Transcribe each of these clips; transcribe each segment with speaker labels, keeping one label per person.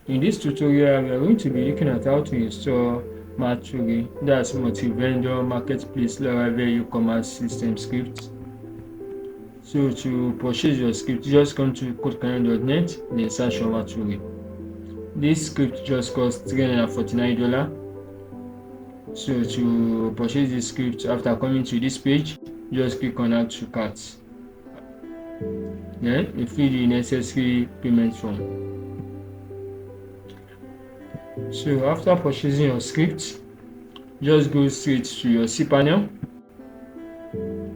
Speaker 1: In this tutorial, we are going to be looking at how to install Martfury, that's multi-vendor marketplace Laravel Ecommerce System script. So to purchase your script, just come to codecanyon.net, then search for Martfury. This script just costs $349. So to purchase this script, after coming to this page, just click on Add to Cart. Then you fill the necessary payment form. So after purchasing your script, just go straight to your cPanel.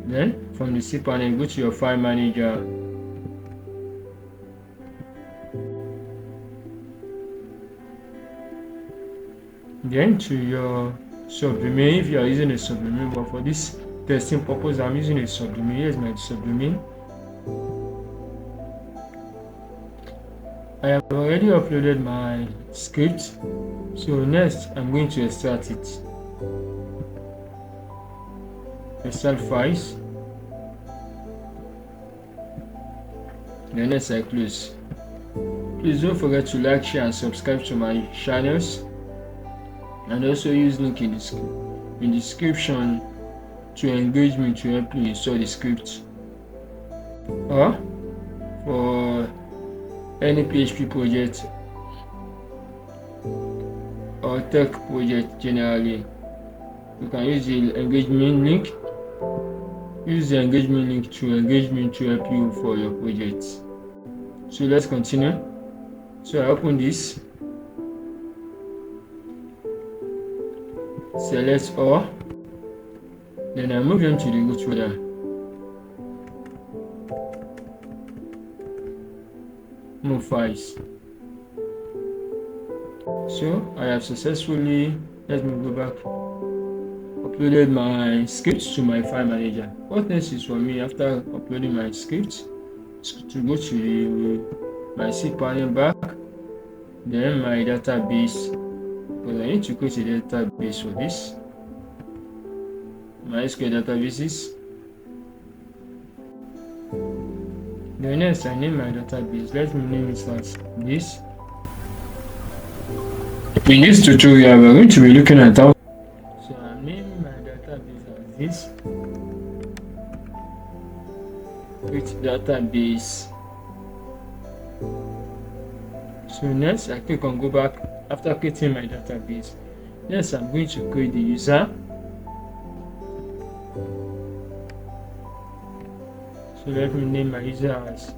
Speaker 1: Then from the cPanel, go to your file manager. Then to your subdomain, if you are using a subdomain, but for this testing purpose, I'm using a subdomain. Here's my subdomain. I have already uploaded my script, so next I'm going to extract it. Extract files. Then next I close. Please don't forget to like, share and subscribe to my channels, and also use link in the description to engage me to help you install the script, or for any PHP project or tech project generally. You can use the engagement link. Use the engagement link to engage me to help you for your project. So let's continue. So I open this, select all, then I move them to the root folder. Move files. So I have successfully, let me go back, uploaded my script to my file manager. What next is for me after uploading my script is to go to my cPanel back, then my database, because I need to create a database for this. My SQL databases. Then next I name my database. Let me name it as this. In this tutorial, we're going to be looking at how. So I'm naming my database as this. Create database. So next I click on go back after creating my database. Next I'm going to create the user. So let me name my user as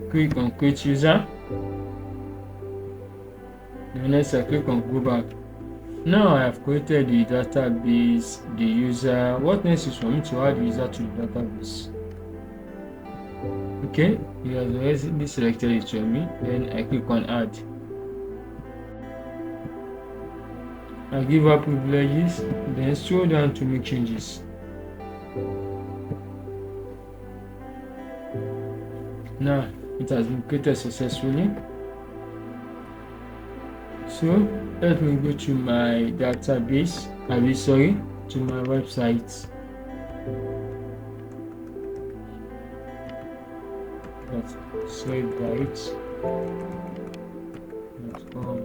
Speaker 1: click on create user. Then next I click on go back. Now I have created the database, the user. What next is for me to add the user to the database? Okay, he has already selected it for me. Then I click on add. I give her privileges, then scroll down to make changes. Now it has been created successfully. So let me go to my database, to my website. That's website.com.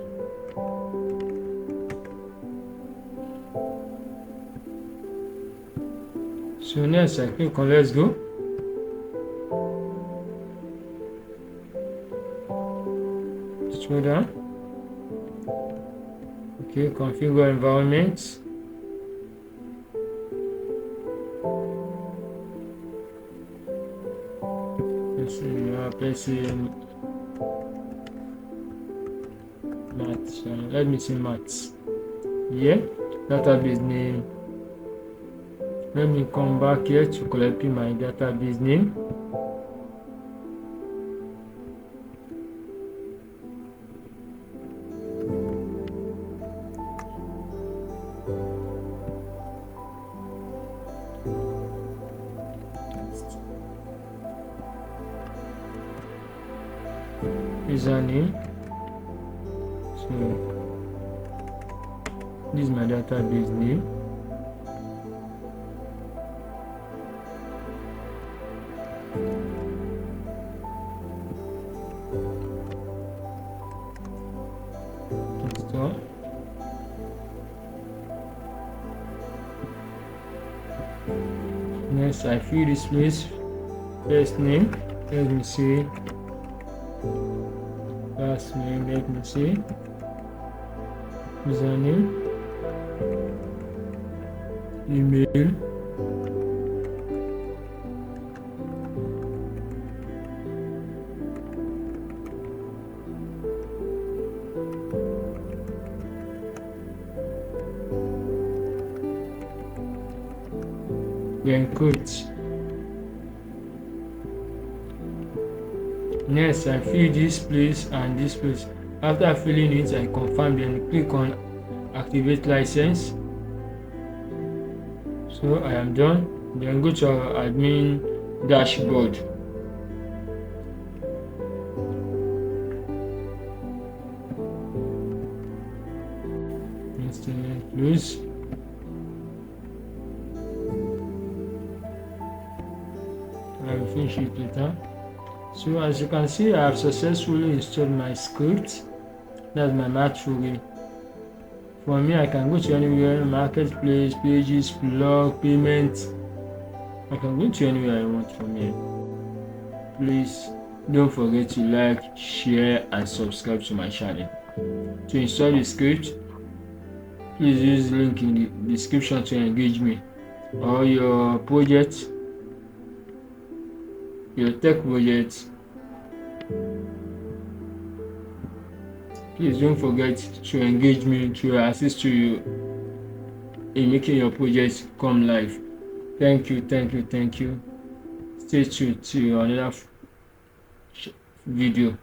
Speaker 1: So next I click on let's go. Scroll down. Okay, configure environment. Let's see, we are placing maths. Let me see maths. Yeah, database name. Let me come back here to copy my database name. username. So this is my database name. Install. Next, I fill this place. First name, let me see. Last name, let me see. Username, email, then quote. Next, I fill this place and this place. After filling it, I confirm, then click on activate license. So I am done. Then go to our admin dashboard. Instantly close. I will finish it later. So as you can see, I have successfully installed my script. That's my Martfury. For me, I can go to anywhere: marketplace, pages, blog, payment. I can go to anywhere I want from here. Please don't forget to like, share, and subscribe to my channel. To install the script, please use the link in the description to engage me, or your project, your tech project. Please don't forget to engage me to assist you in making your project come live. Thank you. Stay tuned to another video.